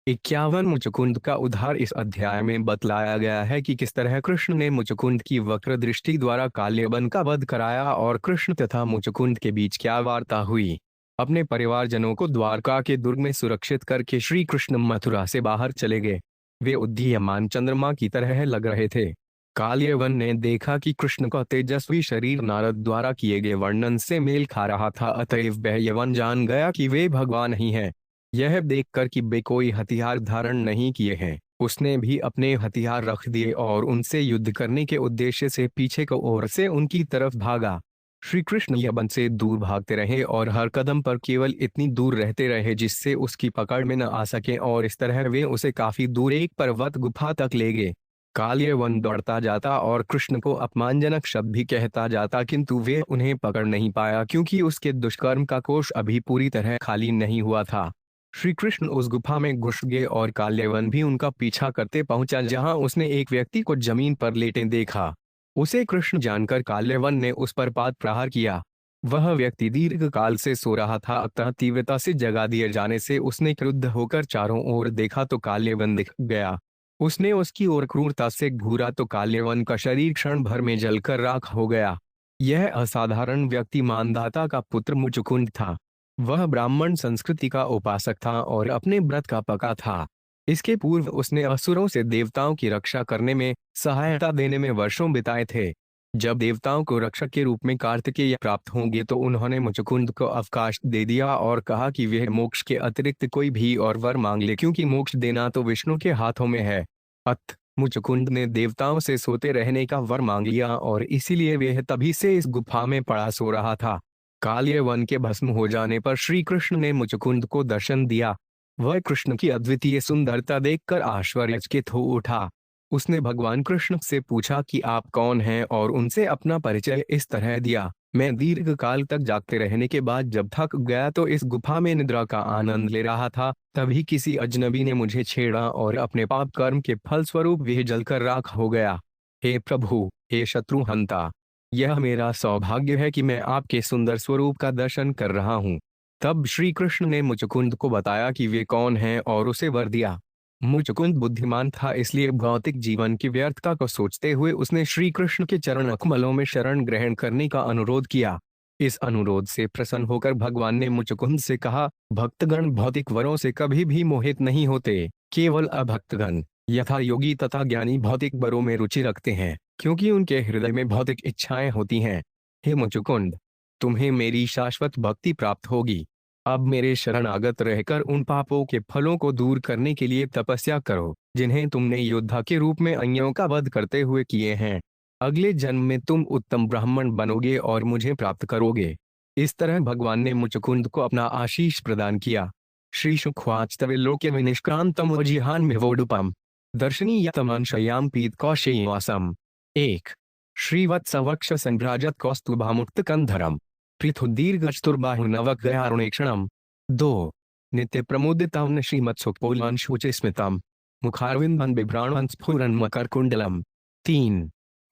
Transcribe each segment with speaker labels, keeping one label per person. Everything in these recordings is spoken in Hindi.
Speaker 1: 51 मुचकुंद का उद्धार। इस अध्याय में बतलाया गया है कि किस तरह कृष्ण ने मुचकुंद की वक्र दृष्टि द्वारा काल्यवन का वध कराया और कृष्ण तथा मुचकुंद के बीच क्या वार्ता हुई। अपने परिवारजनों को द्वारका के दुर्ग में सुरक्षित करके श्री कृष्ण मथुरा से बाहर चले गए। वे उदीयमान चंद्रमा की तरह लग रहे थे। काल्यवन ने देखा कि कृष्ण का तेजस्वी शरीर नारद द्वारा किए गए वर्णन से मेल खा रहा था, अतएव वह यवन जान गया कि वे भगवान ही हैं। यह देखकर कि वे कोई हथियार धारण नहीं किए हैं, उसने भी अपने हथियार रख दिए और उनसे युद्ध करने के उद्देश्य से पीछे की ओर से उनकी तरफ भागा। श्री कृष्ण यवन से दूर भागते रहे और हर कदम पर केवल इतनी दूर रहते रहे जिससे उसकी पकड़ में न आ सके, और इस तरह वे उसे काफी दूर एक पर्वत गुफा तक ले गए। काल्यवन दौड़ता जाता और कृष्ण को अपमानजनक शब्द भी कहता जाता, किंतु वे उन्हें पकड़ नहीं पाया क्योंकि उसके दुष्कर्म का कोष अभी पूरी तरह खाली नहीं हुआ था। श्री कृष्ण उस गुफा में घुस गए और काल्यवन भी उनका पीछा करते पहुंचा, जहां उसने एक व्यक्ति को जमीन पर लेटे देखा। उसे कृष्ण जानकर काल्यवन ने उस पर पाद प्रहार किया। वह व्यक्ति दीर्घ काल से सो रहा था, अतः तीव्रता से जगा दिए जाने से उसने क्रुद्ध होकर चारों ओर देखा तो काल्यवन दिख गया। उसने उसकी ओर क्रूरता से घूरा तो काल्यवन का शरीर क्षण भर में जलकर राख हो गया। यह असाधारण व्यक्ति मानधाता का पुत्र मुचुकुंद था। वह ब्राह्मण संस्कृति का उपासक था और अपने व्रत का पका था। इसके पूर्व उसने असुरों से देवताओं की रक्षा करने में सहायता देने में वर्षों बिताए थे। जब देवताओं को रक्षक के रूप में कार्तिकेय प्राप्त होंगे तो उन्होंने मुचुकुंद को अवकाश दे दिया और कहा कि वह मोक्ष के अतिरिक्त कोई भी और वर मांग ले, क्योंकि मोक्ष देना तो विष्णु के हाथों में है। अत मुचुकुंद ने देवताओं से सोते रहने का वर मांग लिया और इसीलिए वह तभी से इस गुफा में पड़ा सो रहा था। काल्यवन के भस्म हो जाने पर श्री कृष्ण ने मुचुकुंद को दर्शन दिया। वह कृष्ण की अद्वितीय सुंदरता देखकर आश्चर्यचकित हो उठा। उसने भगवान कृष्ण से पूछा कि आप कौन हैं और उनसे अपना परिचय इस तरह दिया। मैं दीर्घ काल तक जागते रहने के बाद जब थक गया तो इस गुफा में निद्रा का आनंद ले रहा था, तभी किसी अजनबी ने मुझे छेड़ा और अपने पाप कर्म के फल स्वरूप वह जलकर राख हो गया। हे प्रभु, हे शत्रुहंता, यह मेरा सौभाग्य है कि मैं आपके सुंदर स्वरूप का दर्शन कर रहा हूँ। तब श्री कृष्ण ने मुचुकुंद को बताया कि वे कौन हैं और उसे वर दिया। मुचुकुंद बुद्धिमान था, इसलिए भौतिक जीवन की व्यर्थता को सोचते हुए उसने श्री कृष्ण के चरण कमलों में शरण ग्रहण करने का अनुरोध किया। इस अनुरोध से प्रसन्न होकर भगवान ने मुचुकुंद से कहा, भक्तगण भौतिक वरों से कभी भी मोहित नहीं होते, केवल अभक्तगण यथा योगी तथा ज्ञानी भौतिक वरों में रुचि रखते हैं, क्योंकि उनके हृदय में भौतिक इच्छाएं होती हैं। हे मुचुकुंद, तुम्हें मेरी शाश्वत भक्ति प्राप्त होगी। अब मेरे शरणागत रहकर उन पापों के फलों को दूर करने के लिए तपस्या करो जिन्हें तुमने योद्धा के रूप में अन्यों का वध करते हुए किए हैं। अगले जन्म में तुम उत्तम ब्राह्मण बनोगे और मुझे प्राप्त करोगे। इस तरह भगवान ने मुचुकुंद को अपना आशीष प्रदान किया। श्री शुक्वाच तवे लोके विनिष्क्रांतम जिहान में वोडुपम दर्शनी यतमान शयाम पीत कौशेयवासम। 1 श्रीवत्सवक्ष संभ्राजत कौस्तुभामुक्त कंधरम पृथुदीर्घचतुर्बाहुनवक गयारुणेक्षणम। 2 नित्य प्रमुदितां श्रीमत्सुपोलान शुचि स्मितम मुखारविंदन बिभ्राणवं स्फुरन मकर कुंडलम। 3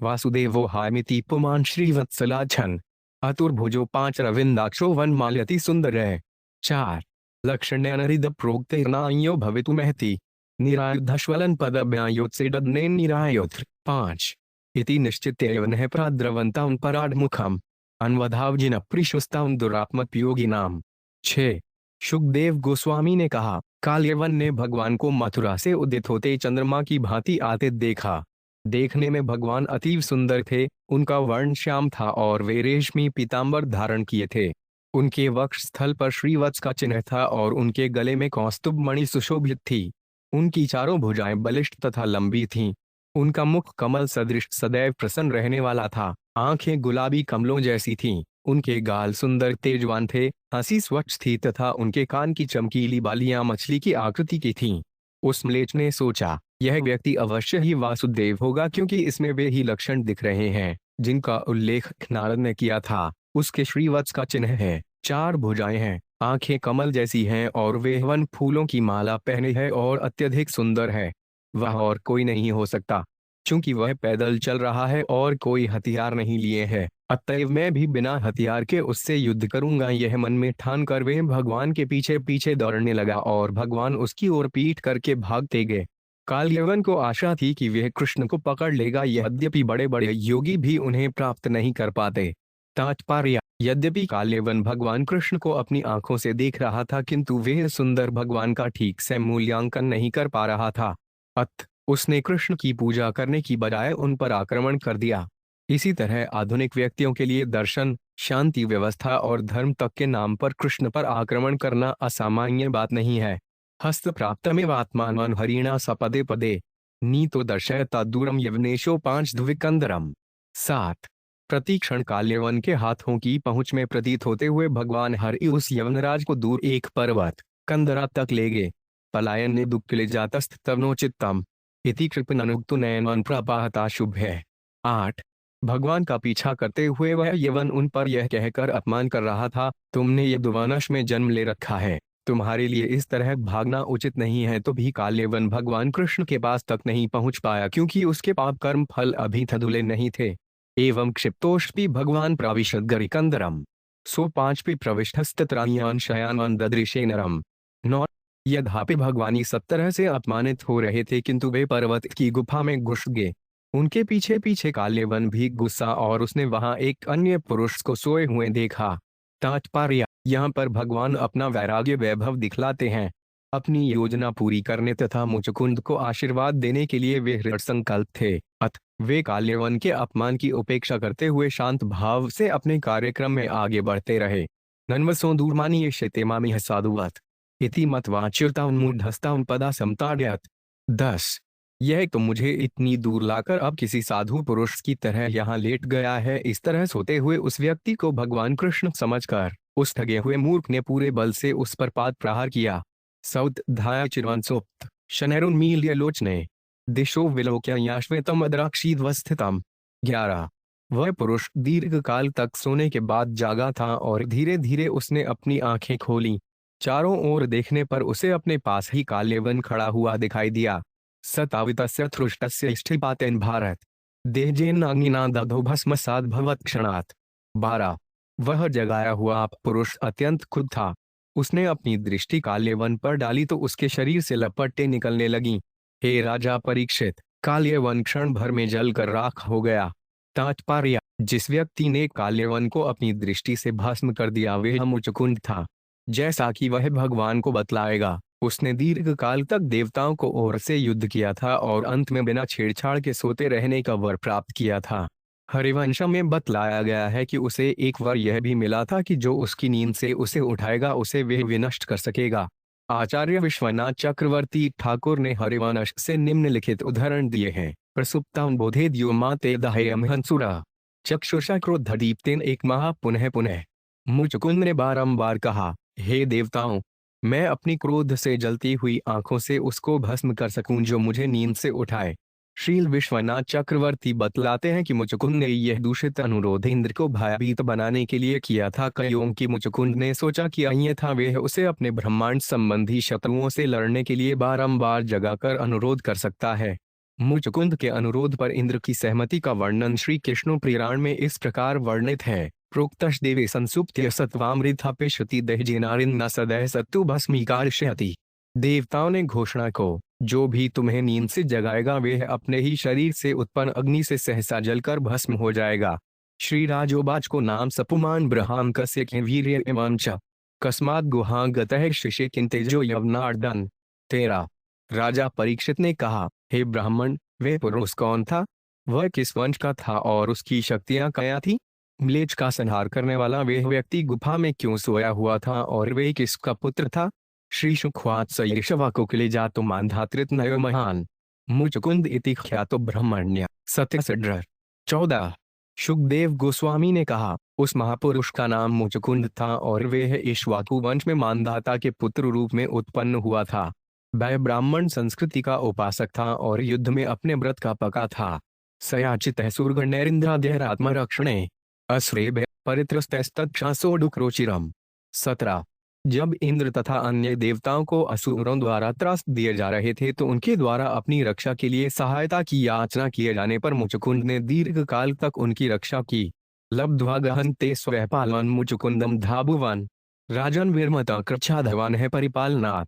Speaker 1: वासुदेवो हामिति पुमान श्रीवत्सलाछन अतुर्भुजो 5 रविंदाक्षो वनमाल्यति सुंदर। 4 लक्षण्यनरिद प्रोक्तेर्नान्यो भवितुमहति निरायुधश्वलन पदभ्यायोत्सेडने निरायोत्र। 5 इति निश्चित्येव नः प्राद्रवन्तां पराडमुखम अन्वधावजिन प्रिशुस्तां दुरात्मपयोगिनाम। 6 सुखदेव गोस्वामी ने कहा, काल्यवन ने भगवान को मथुरा से उदित होते चंद्रमा की भांति आते देखा। देखने में भगवान अतीव सुंदर थे। उनका वर्ण श्याम था और वे रेशमी पीतांबर धारण किए थे। उनके वक्ष स्थल पर श्रीवत्स का चिन्ह था और उनके गले में कौस्तुभ मणि सुशोभित थी। उनकी चारों भुजाएं बलिष्ठ तथा लंबी थीं। उनका मुख कमल सदृश सदैव प्रसन्न रहने वाला था। आंखें गुलाबी कमलों जैसी थीं। उनके गाल सुंदर तेजवान थे, हंसी स्वच्छ थी तथा उनके कान की चमकीली बालियां मछली की आकृति की थीं। उस म्लेच्छ ने सोचा, यह व्यक्ति अवश्य ही वासुदेव होगा, क्योंकि इसमें वे ही लक्षण दिख रहे हैं जिनका उल्लेख नारद ने किया था। उसके श्रीवत्स का चिन्ह है, 4 भुजाएं हैं, आंखें कमल जैसी हैं और वे वन फूलों की माला पहने है और अत्यधिक सुंदर है। वह और कोई नहीं हो सकता। चूंकि वह पैदल चल रहा है और कोई हथियार नहीं लिए है, अतएव मैं भी बिना हथियार के उससे युद्ध करूंगा। यह मन में ठान कर वे भगवान के पीछे पीछे दौड़ने लगा और भगवान उसकी ओर पीठ करके भागते गए। कालयवन को आशा थी कि वह कृष्ण को पकड़ लेगा, यद्यपि बड़े बड़े योगी भी उन्हें प्राप्त नहीं कर पाते। तात्पर्य: यद्यपि कालयवन भगवान कृष्ण को अपनी आंखों से देख रहा था, किंतु वह सुंदर भगवान का ठीक से मूल्यांकन नहीं कर पा रहा था। अतः उसने कृष्ण की पूजा करने की बजाय उन पर आक्रमण कर दिया। इसी तरह आधुनिक व्यक्तियों के लिए दर्शन, शांति व्यवस्था और धर्म तक के नाम पर कृष्ण पर आक्रमण करना असामान्य बात नहीं है। हस्त प्राप्तमेव आत्मानं हरिणा स पदे पदे नीतो दर्शयता दूरम यवनेशो पांच द्विकंदरम। 7 प्रतिक्षण काल्यवन के हाथों की पहुंच में प्रतीत होते हुए भगवान हरि उस यवनराज को दूर एक पर्वत कंदरा तक ले गए। पलायन ने दुक्किले जातस्तवनो चित्तम इति कृपणनुक्तु नयन प्रपाहता शुभ है। 8 भगवान का पीछा करते हुए वह यवन उन पर यह कहकर अपमान कर रहा था, तुमने यदुवंश में जन्म ले रखा है, तुम्हारे लिए इस तरह भागना उचित नहीं है। तो भी काल्यवन भगवान कृष्ण के पास तक नहीं पहुंच पाया, क्योंकि उसके पाप कर्म फल अभी धधुले नहीं थे। एवं क्षिप्तोष्पि भगवान प्राविशद गरिकंदरम सो 5 प्रविष्टस्तत्रायान शयान ददृशे नरम। 9 यद्यपि भगवान इस तरह से अपमानित हो रहे थे, किंतु वे पर्वत की गुफा में घुस गए। उनके पीछे पीछे काल्यवन भी गुस्सा और उसने वहां एक अन्य पुरुष को सोए हुए देखा। तात्पर्य: यहाँ पर भगवान अपना वैराग्य वैभव दिखलाते हैं। अपनी योजना पूरी करने तथा मुचकुंद को आशीर्वाद देने के लिए वे दृढ़ संकल्प थे। अतः वे काल्यवन के अपमान की उपेक्षा करते हुए शांत भाव से अपने कार्यक्रम में आगे बढ़ते रहे। नन्वसो दूरमानी शेतेमामिह साधुवत इति मतवाच्युता उन्मूढ़स्ता उनपदा समताड्यत। 10 यह तो मुझे इतनी दूर लाकर अब किसी साधु पुरुष की तरह यहाँ लेट गया है। इस तरह सोते हुए उस व्यक्ति को भगवान कृष्ण समझकर उस ठगे हुए मूर्ख ने पूरे बल से उस पर पाद प्रहार किया। सौत धाय चिरवंसोक्त शनैरुन्मील्य लोचने दिशो विलोक्याश्वेतम अद्राक्षीध्वस्थितम। 11 वह पुरुष दीर्घ काल तक सोने के बाद जागा था और धीरे धीरे उसने अपनी आंखें खोली। चारों ओर देखने पर उसे अपने पास ही काल्यवन खड़ा हुआ दिखाई दिया। सतावितस्य थृष्टस्य स्थिपातेन भारत देजेन अग्निना दधो भस्मसात् भवत् क्षणात्। 12 वह जगाया हुआ पुरुष अत्यंत क्रुद्ध था। उसने अपनी दृष्टि काल्यवन पर डाली तो उसके शरीर से लपटें निकलने लगीं। हे राजा परीक्षित, काल्यवन क्षण भर में जलकर राख हो गया। तात्पर्य: जिस व्यक्ति ने काल्यवन को अपनी दृष्टि से भस्म कर दिया वह मुचकुंद था। जैसा कि वह भगवान को बतलाएगा, उसने दीर्घ काल तक देवताओं को ओर से युद्ध किया था और अंत में बिना छेड़छाड़ के सोते रहने का वर प्राप्त किया था। हरिवंश में बतलाया गया है कि उसे एक वर यह भी मिला था कि जो उसकी नींद से उसे उठाएगा उसे वह विनष्ट कर सकेगा। आचार्य विश्वनाथ चक्रवर्ती ठाकुर ने हरिवंश से निम्नलिखित उदाहरण दिए हैं। प्रसुप्तां बोधेद्यो माते दहेयमहंसुरा चक्षुषा क्रोधदीप्तेन एक महा पुनः पुनः। मुचकुंद ने बारंबार कहा, हे देवताओं, मैं अपनी क्रोध से जलती हुई आंखों से उसको भस्म कर सकूं जो मुझे नींद से उठाए। श्रील विश्वनाथ चक्रवर्ती बतलाते हैं कि मुचकुंद ने यह दूषित अनुरोध इंद्र को भयभीत बनाने के लिए किया था। कईयों की मुचकुंद ने सोचा कि अन्यथा वह उसे अपने ब्रह्मांड संबंधी शत्रुओं से लड़ने के लिए बारंबार जगाकर अनुरोध कर सकता है। मुचकुंद के अनुरोध पर इंद्र की सहमति का वर्णन श्री कृष्ण पुराण में इस प्रकार वर्णित है। प्रोक्तश देवे संसुप्त्य सत्वामृतापेशति दहजेनारिन न सदैह सत्तु भस्मीकारशयति। देवताओं ने घोषणा को, जो भी तुम्हें नींद से जगाएगा वह अपने ही शरीर से उत्पन्न अग्नि से सहसा जलकर भस्म हो जाएगा। श्री राजोवाच को नाम सपुमान ब्रहाम कस्य वीर्य एवं च कस्मात् गुहा गतः शिशे किंतेजो यवनार्दन। 13 राजा परीक्षित ने कहा, हे ब्राह्मण, वह पुरुष कौन था? वह किस वंश का था और उसकी शक्तियां क्या थी? म्लेच्छ का संहार करने वाला वह व्यक्ति गुफा में क्यों सोया हुआ था और वह किसका पुत्र था? श्री शुक्वात सयशवा कोकिले जातो मानधात्रित नयो महान मुचकुंद इति ख्यातो ब्रह्मण्य सत्यसड्र। 14 शुकदेव गोस्वामी ने कहा, उस महापुरुष का नाम मुचकुंद था और वह इक्ष्वाकु वंश में मानधाता के पुत्र रूप में उत्पन्न हुआ था। वह ब्राह्मण संस्कृति का उपासक था और युद्ध में अपने व्रत का पका था। सयाचित सूर्गणैरिंद्राद्यरात्मरक्षणे अस्रेभ्य परित्रस्तस्तक्षासोडुक्रोचिरम। 17 जब इंद्र तथा अन्य देवताओं को असुरों द्वारा त्रस्त दिए जा रहे थे तो उनके द्वारा अपनी रक्षा के लिए सहायता की याचना किए जाने पर मुचुकुंद ने दीर्घ काल तक उनकी रक्षा की। लब्ध्वा गहन्ते स्वपालवन मुचुकुंदम धाबुवन राजन विरमता कृच्छाधवन है परिपालनाथ।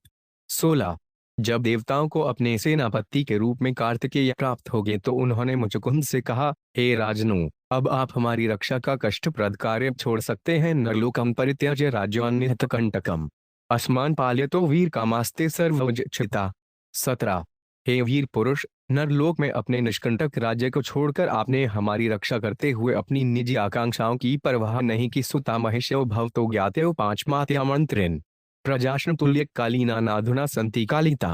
Speaker 1: 16। जब देवताओं को अपने सेनापति के रूप में कार्तिकेय प्राप्त हो गए तो उन्होंने मुचुकुंद से कहा, हे राजनु, अब आप हमारी रक्षा का कष्टप्रद कार्य छोड़ सकते हैं। नरलोकम परित्यज्य राज्योन्निहत कंटकम अस्मान पाल्यतो वीर कामास्ते सर्वजिता। 17। हे वीर पुरुष, नरलोक में अपने निष्कंटक राज्य को छोड़कर आपने हमारी रक्षा करते हुए अपनी निजी आकांक्षाओं की परवाह नहीं की। सुता महिष्यो भवतो ज्ञातो पांचमात्यामंत्रिन प्रजाश्न तुल्य कालीना नाधुना संति कालिता।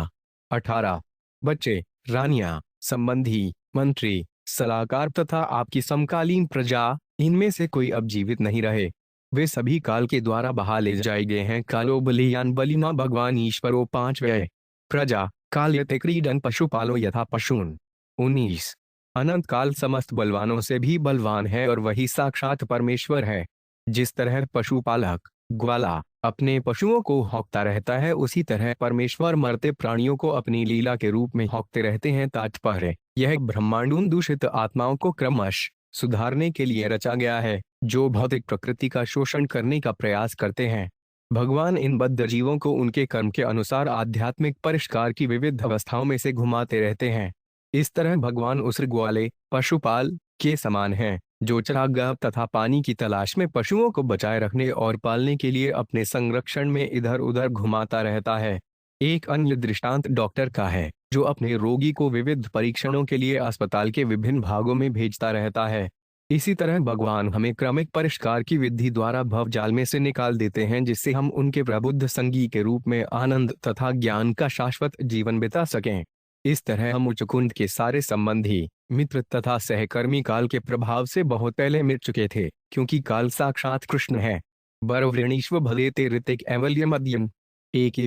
Speaker 1: 18। बच्चे, रानियां, संबंधी, मंत्री, सलाहकार तथा आपकी समकालीन प्रजा, इनमें से कोई अब जीवित नहीं रहे। वे सभी काल के द्वारा बहा ले जाए गए हैं। कालो बलियान बलिना भगवान ईश्वरो 5 व्यय प्रजा काल यते क्रीडन पशुपालो यथा पशून। 19। अनंत काल समस्त बलवानों से भी बलवान है और वही साक्षात परमेश्वर है। जिस तरह पशुपालक ग्वाला अपने पशुओं को हौंकता रहता है, उसी तरह परमेश्वर मरते प्राणियों को अपनी लीला के रूप में हौंकते रहते हैं। तात्पर्य, यह ब्रह्मांडून दूषित आत्माओं को क्रमश सुधारने के लिए रचा गया है, जो भौतिक प्रकृति का शोषण करने का प्रयास करते हैं। भगवान इन बद्ध जीवों को उनके कर्म के अनुसार आध्यात्मिक परिष्कार की विविध अवस्थाओं में से घुमाते रहते हैं। इस तरह भगवान उस ग्वाले पशुपाल के समान हैं, जो चरागाह तथा पानी की तलाश में पशुओं को बचाए रखने और पालने के लिए अपने संरक्षण में इधर उधर घुमाता रहता है। एक अन्य दृष्टांत डॉक्टर का है, जो अपने रोगी को विविध परीक्षणों के लिए अस्पताल के विभिन्न भागों में भेजता रहता है। इसी तरह भगवान हमें क्रमिक परिष्कार की विधि द्वारा भवजाल में से निकाल देते हैं, जिससे हम उनके प्रबुद्ध संगी के रूप में आनंद तथा ज्ञान का शाश्वत जीवन बिता सकें। इस तरह हम मुचुकुंद के सारे संबंधी, मित्र तथा सहकर्मी काल के प्रभाव से बहुत पहले मिट चुके थे, क्योंकि काल साक्षात कृष्ण है। बरवृणीश्व भलेते ऋतिक ऐवल्य मध्यम एक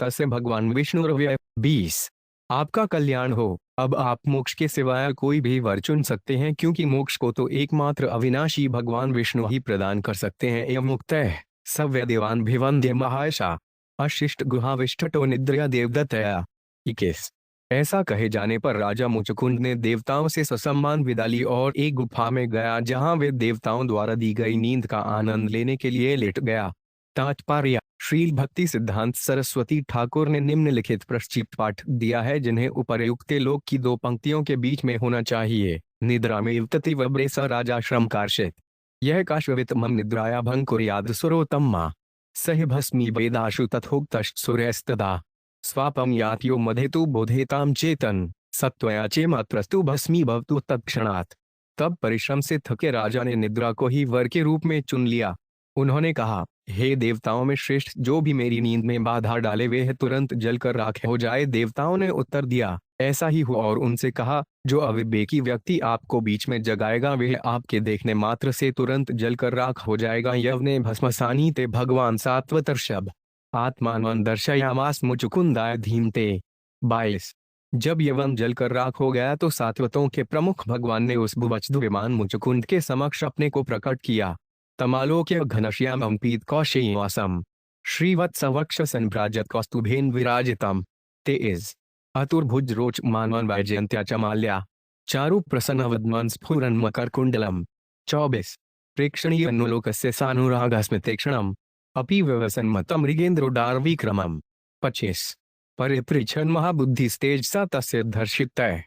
Speaker 1: से भगवान विष्णु। 20। आपका कल्याण हो। अब आप मोक्ष के सिवाय कोई भी वर चुन सकते हैं, क्योंकि मोक्ष को तो एकमात्र अविनाशी भगवान विष्णु ही प्रदान कर सकते हैं। एवं मुक्तः सव्य देवान भिवंद्य महायशा अशिष्ट गुहाविष्टो निद्रया देवदत्तया। 21। ऐसा कहे जाने पर राजा मुचुकुंद ने देवताओं से ससम्मान विदा ली और एक गुफा में गया, जहां वे देवताओं द्वारा दी गई नींद का आनंद लेने के लिए लेट गया। तात्पर्य, श्रील भक्ति सिद्धांत सरस्वती ठाकुर ने निम्नलिखित प्रश्चित पाठ दिया है, जिन्हें उपर्युक्त लोक की 2 पंक्तियों के बीच में होना चाहिए। निद्रा में इवतति वब्रे स राजा श्रम कार्षित यह काश्वित मम निद्राया भंग कुर्याद सुरोत्तमा सह भस्मी वेदाशु तथोक्तश्च सुरैस्तदा स्वापम यात्यो मधेतु बोधेताम चेतन सत्वया चेमात्रस्तु भस्मी भवतु तत्क्षणात्। तब परिश्रम से थके राजा ने निद्रा को ही वर के रूप में चुन लिया। उन्होंने कहा, हे देवताओं में श्रेष्ठ, जो भी मेरी नींद में बाधा डाले वे तुरंत जलकर राख हो जाए। देवताओं ने उत्तर दिया, ऐसा ही हुआ, और उनसे कहा, जो अविवेकी व्यक्ति आपको बीच में जगाएगा वह आपके देखने मात्र से तुरंत जलकर राख हो जाएगा। यवने भस्मसानी ते भगवान सात्वतर्षभ आत्मान दर्शयामास मुचुकुंदाय धीमते। 22। जब यवन जलकर राख हो गया तो सात्वतों के प्रमुख भगवान ने उस भुवच्छुद विमान मुचुकुंद के समक्ष अपने को प्रकट किया। तमालोक्य घनश्याम अंपीत कौशेयवासम श्रीवत्सवक्ष संभ्राजत कौस्तुभेन विराजितम। 23। अतुर्भुज रोच मानवन वैजयंत्या चमाल्या चारु प्रसन्न वदमन स्फुरन मकर कुंडलम। 24। प्रेक्षणीय अनुलोकस्य सानुरागस्मितेक्षणम अपि व्यवसन्मतम मृगेन्द्रोडार विक्रमम। 25। परिपृच्छन् महाबुद्धिस्तेजसा तस्य धर्षितः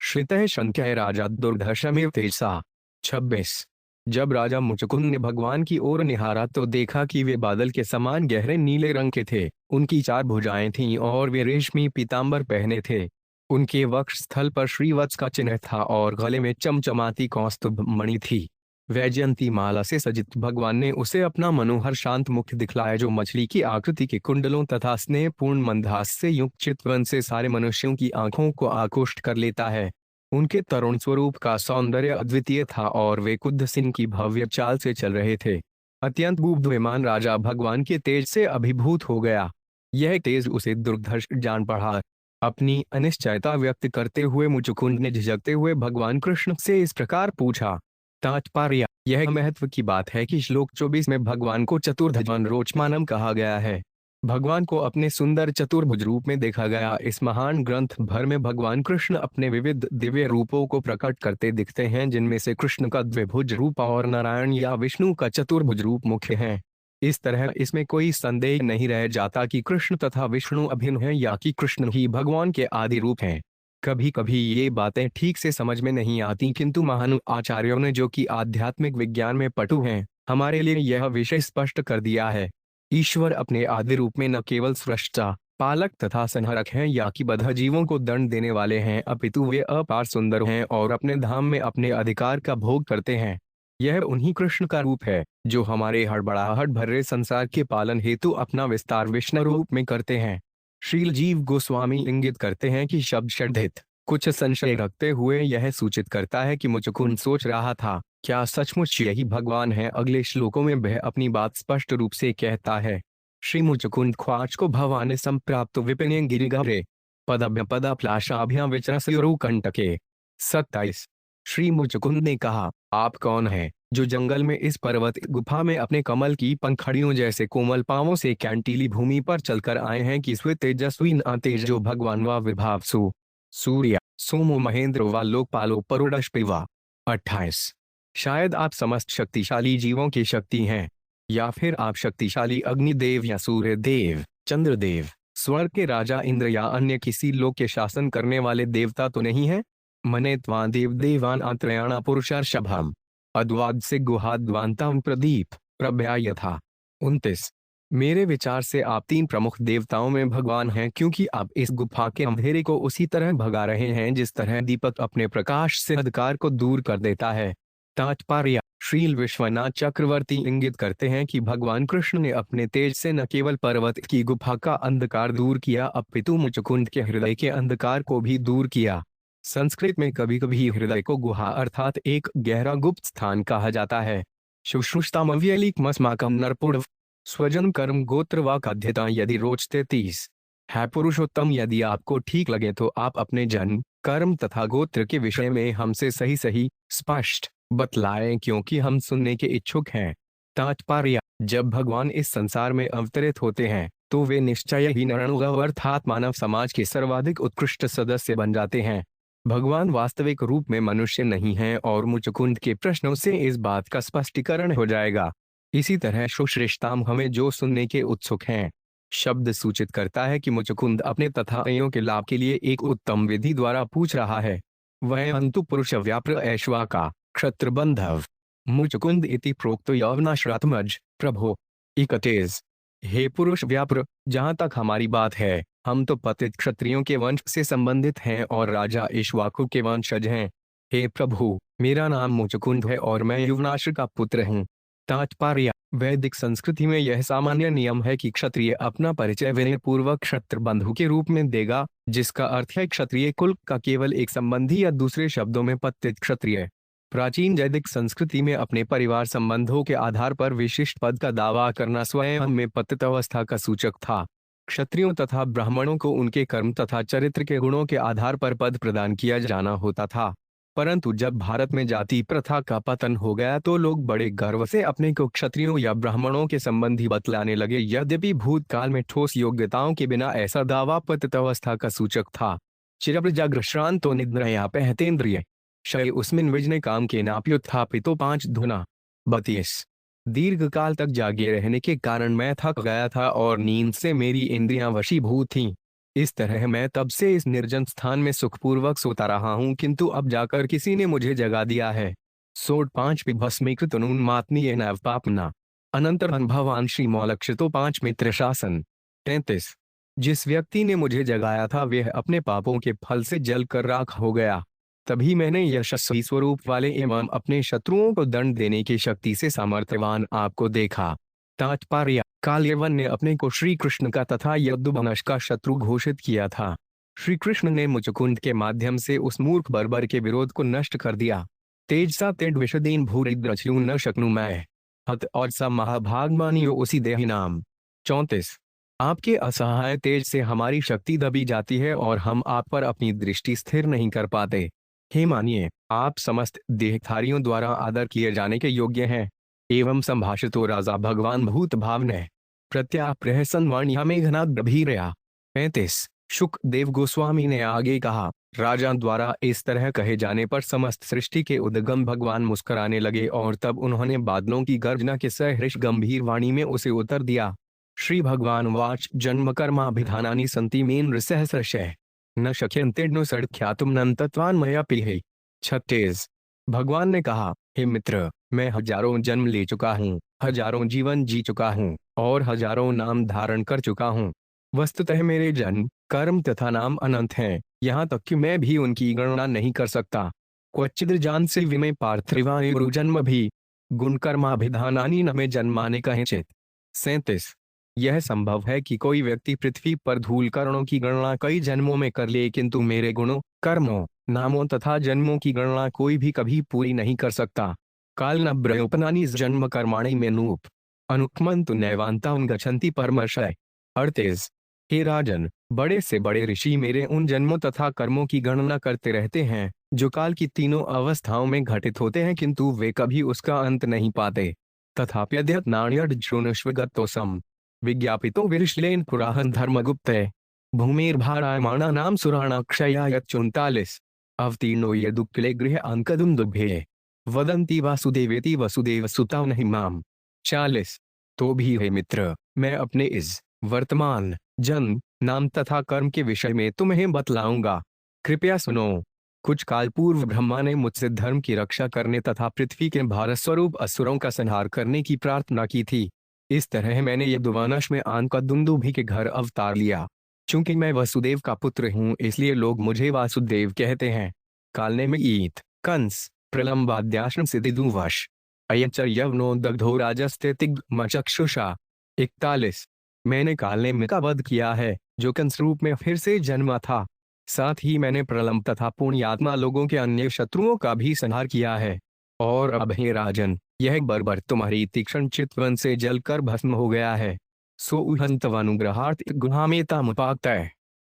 Speaker 1: श्रितः शंक्य राजा दुर्धर्षमेव तेजसा। 26। जब राजा मुचुकुंद ने भगवान की ओर निहारा तो देखा कि वे बादल के समान गहरे नीले रंग के थे। उनकी 4 भुजाएं थीं और वे रेशमी पीतांबर पहने थे। उनके वक्ष स्थल पर श्रीवत्स का चिन्ह था और गले में चमचमाती कौस्तुभ मणि थी। वैजयंती माला से सजित भगवान ने उसे अपना मनोहर शांत मुख दिखलाया, जो मछली की आकृति के कुंडलों तथा स्नेहपूर्ण मंदहास से युक्त चितवन से सारे मनुष्यों की आंखों को आकृष्ट कर लेता है। उनके तरुण स्वरूप का सौंदर्य अद्वितीय था और वे कुद्ध सिंह की भव्य चाल से चल रहे थे। अत्यंत बुद्धिमान राजा भगवान के तेज से अभिभूत हो गया। यह तेज उसे दुर्धर्ष जान पड़ा। अपनी अनिश्चयता व्यक्त करते हुए मुचुकुंद ने झिझकते हुए भगवान कृष्ण से इस प्रकार पूछा, तात्पर्य यह महत्व की बात है कि श्लोक 24 में भगवान को चतुर्भुज रोचमानम कहा गया है। भगवान को अपने सुंदर चतुर्भुज रूप में देखा गया। इस महान ग्रंथ भर में भगवान कृष्ण अपने विविध दिव्य रूपों को प्रकट करते दिखते हैं, जिनमें से कृष्ण का द्विभुज रूप और नारायण या विष्णु का चतुर्भुज रूप मुख्य है। इस तरह इसमें कोई संदेह नहीं रह जाता कि कृष्ण तथा विष्णु अभिन्न हैं या कि कृष्ण ही भगवान के आदि रूप हैं। कभी कभी ये बातें ठीक से समझ में नहीं आती, किंतु महान आचार्यों ने, जो कि आध्यात्मिक विज्ञान में पटु हैं, हमारे लिए यह विषय स्पष्ट कर दिया है। ईश्वर अपने आदि रूप में न केवल सृष्टा, पालक तथा संहारक हैं या कि बद्ध जीवों को दंड देने वाले हैं, अपितु वे अपार सुंदर हैं और अपने धाम में अपने अधिकार का भोग करते हैं। यह उन्हीं कृष्ण का रूप है जो हमारे हड़बड़ाहट भरे संसार के पालन हेतु अपना विस्तार विष्णु रूप में करते हैं। श्रील जीव गोस्वामी इंगित करते हैं कि शब्द षड्धित कुछ संशय रखते हुए यह सूचित करता है कि मुचुकुंद सोच रहा था, क्या सचमुच यही भगवान है। अगले श्लोकों में वह अपनी बात स्पष्ट रूप से कहता है। श्री मुचुकुंद ख्वाच को भवान संप्राप्त विपिने गिरिगरे पदभ्य पदाप्लाशाभ्यां विचरसयुरु कंटके। 27। श्री मुचुकुंद ने कहा, आप कौन हैं जो जंगल में इस पर्वत गुफा में अपने कमल की पंखड़ियों जैसे कोमल पांवों से कैंटीली भूमि पर चलकर आए हैं कि स्वे तेजस्वी न तेजो भगवान व विभावसु सूर्य सोमो महेंद्र व लोकपालो परुडष्पिवा। 28। शायद आप समस्त शक्तिशाली जीवों की शक्ति हैं, या फिर आप शक्तिशाली अग्निदेव या सूर्य देव, चंद्रदेव, स्वर्ग के राजा इंद्र या अन्य किसी लोक के शासन करने वाले देवता तो नहीं है। मने त्वा देव देवान आत्रयाणा पुरुषार्षभम अद्वाद से गुहाद्वांतम प्रदीप प्रभया यथा। 29। मेरे विचार से आप तीन प्रमुख देवताओं में भगवान हैं, क्योंकि आप इस गुफा के अंधेरे को उसी तरह भगा रहे हैं जिस तरह दीपक अपने प्रकाश से अंधकार को दूर कर देता है। तात्पर्य श्रील विश्वनाथ चक्रवर्ती इंगित करते हैं कि भगवान कृष्ण ने अपने तेज से न केवल पर्वत की गुफा का अंधकार दूर किया, अपितु मुचुकुंद के हृदय के अंधकार को भी दूर किया। संस्कृत में कभी कभी हृदय को गुहा अर्थात एक गहरा गुप्त स्थान कहा जाता है। शुश्रूषतामव्यलिकमस्माकं नरपुरव स्वजन कर्म गोत्र व कथ्यता यदि रोचते 30 है। पुरुषोत्तम, यदि आपको ठीक लगे तो आप अपने जन्म कर्म तथा गोत्र के विषय में हमसे सही सही स्पष्ट बतलाएं, क्योंकि हम सुनने के इच्छुक हैं। तात्पर्य जब भगवान इस संसार में अवतरित होते हैं तो वे निश्चय ही नरणुगव अर्थात मानव समाज के सर्वाधिक उत्कृष्ट सदस्य बन जाते हैं। भगवान वास्तविक रूप में मनुष्य नहीं हैं और मुचुकुंद के प्रश्नों से इस बात का स्पष्टीकरण हो जाएगा। इसी तरह सुश्रेष्ठताम, हमें जो सुनने के उत्सुक हैं, शब्द सूचित करता है कि मुचुकुंद अपने तथा अन्यों के लाभ के लिए एक उत्तम विधि द्वारा पूछ रहा है। वह अंतु पुरुष व्याप्र ऐश्वा का क्षत्र बंधव मुचुकुंद इति प्रोक्त यवनाश्रातमज प्रभो। 31। हे पुरुष व्याप्र, जहाँ तक हमारी बात है, हम तो पतित क्षत्रियों के वंश से संबंधित हैं और राजा इक्ष्वाकु के वंशज हैं। हे प्रभु, मेरा नाम मुचुकुंद है और मैं युवनाश्र का पुत्र हूँ। तात्पर्य वैदिक संस्कृति में यह सामान्य नियम है कि क्षत्रिय अपना परिचय विनय पूर्वक क्षत्र बंधु के रूप में देगा, जिसका अर्थ है क्षत्रिय कुल का केवल एक संबंधी या दूसरे शब्दों में पतित क्षत्रिय। प्राचीन वैदिक संस्कृति में अपने परिवार संबंधों के आधार पर विशिष्ट पद का दावा करना स्वयं में पतित अवस्था का सूचक था। क्षत्रियों तथा ब्राह्मणों को उनके कर्म तथा चरित्र के गुणों के आधार पर पद प्रदान किया जाना होता था, परंतु जब भारत में जाति प्रथा का पतन हो गया तो लोग बड़े गर्व से अपने को क्षत्रियों या ब्राह्मणों के संबंधी बतलाने लगे। यद्यपि भूतकाल में ठोस योग्यताओं के बिना ऐसा दावा पतित अवस्था का सूचक था। चिरप्रजाग्र श्रांतो निद्रया पहतेन्द्रिय शय उस्मिन विजने काम के नाप्युत्थापितो 5 धुना। 32। दीर्घ काल तक जागे रहने के कारण मैं थक गया था और नींद से मेरी इंद्रियां वशीभूत थीं। इस तरह मैं तब से इस निर्जन स्थान में सुखपूर्वक सोता रहा हूं, किंतु अब जाकर किसी ने मुझे जगा दिया है। सोड 5 भस्मीकृत नून्मात्मीय नव पापना अनंतर अनुभवान श्री मौलक्षितो 5 मित्र शासन। 33। जिस व्यक्ति ने मुझे जगाया था वह अपने पापों के फल से जल कर राख हो गया। तभी मैंने यशस्वी स्वरूप वाले एवं अपने शत्रुओं को दंड देने की शक्ति से सामर्थ्यवान आपको देखा। तात्पर्य काल्यवन ने अपने को श्री कृष्ण का तथा यदुवंश का शत्रु घोषित किया था। श्री कृष्ण ने मुचुकुंद के माध्यम से उस मूर्ख बर्बर के विरोध को नष्ट कर दिया। तेजसा तेड विषदीन भूरिद्रच्यु न शक्नु मैं हत और स महाभागमानियो उसी देहि नाम। 34। आपके असहाय तेज से हमारी शक्ति दबी जाती है और हम आप पर अपनी दृष्टि स्थिर नहीं कर पाते। हे मानिए, आप समस्त देहधारियों द्वारा आदर किए जाने के योग्य हैं। एवं संभाषितो राजा भगवान भूत भावने प्रत्याप्रहसन वाण्या मेघनाद गभीरया। 35। शुकदेव गोस्वामी ने आगे कहा, राजा द्वारा इस तरह कहे जाने पर समस्त सृष्टि के उद्गम भगवान मुस्कुराने लगे और तब उन्होंने बादलों की गर्जना के सहर्ष गंभीर वाणी में उसे उत्तर दिया। श्री भगवान वाच जन्म कर्माभिधानानि सन्ति मेन सहस्रशः न शक्यन्ते सख्यातुम नन्तत्वान्मया पिहे। 36। भगवान ने कहा, हे मित्र, मैं हजारों जन्म ले चुका हूँ, हजारों जीवन जी चुका हूँ और हजारों नाम धारण कर चुका हूँ। वस्तुतः मेरे जन्म कर्म तथा नाम अनंत हैं, यहाँ तक कि मैं भी उनकी गणना नहीं कर सकता। क्वचिद् जान से विमय पार्थिवानि जन्म भी गुण कर्माभिधानानि न में जन्माने कहिचित्। 37। यह संभव है कि कोई व्यक्ति पृथ्वी पर धूल कणों की गणना कई जन्मों में कर ले, किंतु मेरे गुणों कर्मों नामों तथा जन्मों की गणना कोई भी कभी पूरी नहीं कर सकता। काल न ब्रयोपनानि जन्म कर्माणि में नूप अनुक्मंतु नैवांता गच्छन्ति परमर्शय। 38। हे राजन, बड़े से बड़े ऋषि मेरे उन जन्मों तथा कर्मों की गणना करते रहते हैं जो काल की तीनों अवस्थाओं में घटित होते हैं, किंतु वे कभी उसका अंत नहीं पाते। तथाप्यद्यत् नाण्यर्जुनश्वगतोसम विज्ञापितो विरिश्लेन पुराहन धर्मगुप्ते भूमिर्भारायमाणा नाम सुराणाक्षयाय। 44। अवतीर्णो यदुक्ले गृह अंकदुन्दुभ्ये वदन्ति वासुदेवेति वसुदेव सुता नहीं माम। 40। तो भी हे मित्र, मैं अपने इस वर्तमान जन्म नाम तथा कर्म के विषय में तुम्हें बतलाऊंगा, कृपया सुनो। कुछ काल पूर्व ब्रह्मा ने मुझसे धर्म की रक्षा करने तथा पृथ्वी के भारत स्वरूप असुरों का संहार करने की प्रार्थना की थी। इस तरह मैंने यदुवंश में आनकदुन्दुभि के घर अवतार लिया। चूंकि मैं वसुदेव का पुत्र हूँ, इसलिए लोग मुझे वासुदेव कहते हैं। कालने में ईत कंस प्रलंबाद्याश्रम सिद्धिदुवश अयचर यवनो दग्धो राजस्ते तिग्मचक्षुषा। 41। मैंने कालने में का वध किया है, जो कंस रूप में फिर से जन्मा था। साथ ही मैंने प्रलंब तथा पुण्यात्मा लोगों के अन्य शत्रुओं का भी संहार किया है। और अब हे राजन, यह बर्बर तुम्हारी तीक्ष्ण चितवन से जलकर भस्म हो गया है। सो उहंतवानुग्रहार्थ गुहामेतामुपाक्तः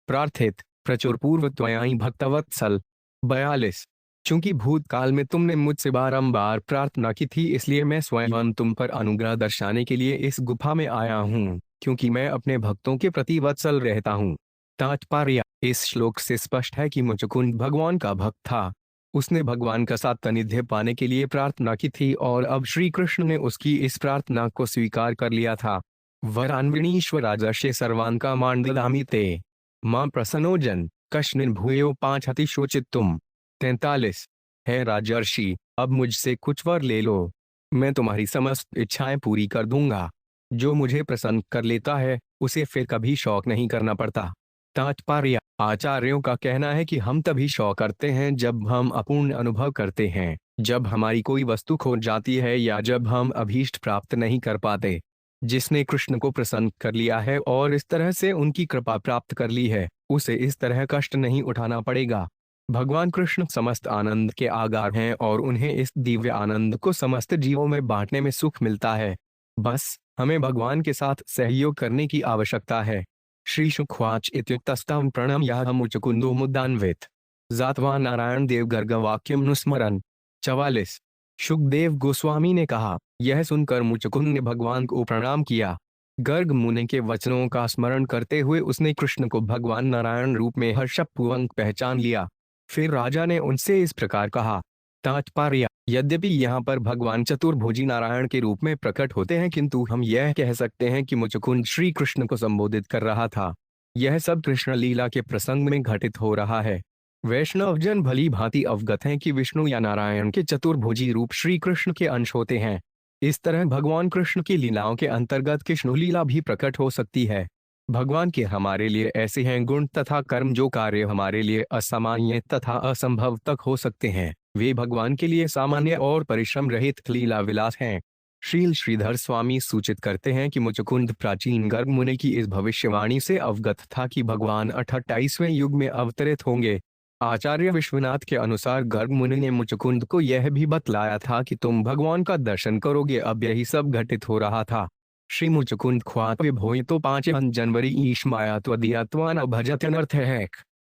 Speaker 1: प्रार्थित प्रचुर पूर्व त्वयाई भक्तवत्सल। 42। चूंकि भूतकाल में तुमने मुझसे बारंबार प्रार्थना की थी, इसलिए मैं स्वयं तुम पर अनुग्रह दर्शाने के लिए इस गुफा में आया हूँ, क्योंकि मैं अपने भक्तों के प्रति वत्सल रहता हूँ। तात्पर्य: इस श्लोक से स्पष्ट है कि मुचकुंद भगवान का भक्त था। उसने भगवान का सान्निध्य पाने के लिए प्रार्थना की थी और अब श्री कृष्ण ने उसकी इस प्रार्थना को स्वीकार कर लिया था। वरान्विणीश्वराजश्य सर्वान् कामान् ददामि ते मां प्रसन्नोजन कश्चिन् भूयो पांचति शोचितुम्। 43। है राजर्षि, अब मुझसे कुछ वर ले लो, मैं तुम्हारी समस्त इच्छाएं पूरी कर दूंगा। जो मुझे प्रसन्न कर लेता है उसे फिर कभी शौक नहीं करना पड़ता। तात्पर्य: आचार्यों का कहना है कि हम तभी शौक करते हैं जब हम अपूर्ण अनुभव करते हैं, जब हमारी कोई वस्तु खो जाती है या जब हम अभीष्ट प्राप्त नहीं कर पाते। जिसने कृष्ण को प्रसन्न कर लिया है और इस तरह से उनकी कृपा प्राप्त कर ली है, उसे इस तरह कष्ट नहीं उठाना पड़ेगा। भगवान कृष्ण समस्त आनंद के आगार हैं और उन्हें इस दिव्य आनंद को समस्त जीवों में बांटने में सुख मिलता है। बस हमें भगवान के साथ सहयोग करने की आवश्यकता है। श्री शुकवाच इत्युक्तस्तं प्रणम्य मुचकुंदो मुदान्वित जात्वा नारायण देव गर्ग वाक्यम नुस्मरन्। 44। शुकदेव गोस्वामी ने कहा, यह सुनकर मुचकुंद ने भगवान को प्रणाम किया। गर्ग मुनि के वचनों का स्मरण करते हुए उसने कृष्ण को भगवान नारायण रूप में हर्षपूर्वक पहचान लिया। फिर राजा ने उनसे इस प्रकार कहा। तात्पर्य: यद्यपि यहाँ पर भगवान चतुर्भुजी नारायण के रूप में प्रकट होते हैं, किंतु हम यह कह सकते हैं कि मुचकुंद श्री कृष्ण को संबोधित कर रहा था। यह सब कृष्ण लीला के प्रसंग में घटित हो रहा है। वैष्णवजन भली भांति अवगत हैं कि विष्णु या नारायण के चतुर्भुजी रूप श्री कृष्ण के अंश होते हैं। इस तरह भगवान कृष्ण की लीलाओं के अंतर्गत कृष्ण लीला भी प्रकट हो सकती है। भगवान के हमारे लिए ऐसे हैं गुण तथा कर्म जो कार्य हमारे लिए असामान्य तथा असंभव तक हो सकते हैं, वे भगवान के लिए सामान्य और परिश्रम रहित लीला विलास हैं। श्रील श्रीधर स्वामी सूचित करते हैं कि मुचकुंद प्राचीन गर्ग मुनि की इस भविष्यवाणी से अवगत था कि भगवान 28वें युग में अवतरित होंगे। आचार्य विश्वनाथ के अनुसार गर्ग मुनि ने मुचकुंद को यह भी बतलाया था कि तुम भगवान का दर्शन करोगे। अब यही सब घटित हो रहा था। श्री मुचकुंद ख्वात विभोय तो 5 जनवरी ईश माया त्वदियात्वान भजत अनर्थ है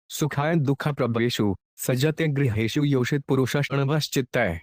Speaker 1: सुखाय दुख प्रभेशु सजते गृहेषु योषित पुरुषश्चर्वश्चित्तः।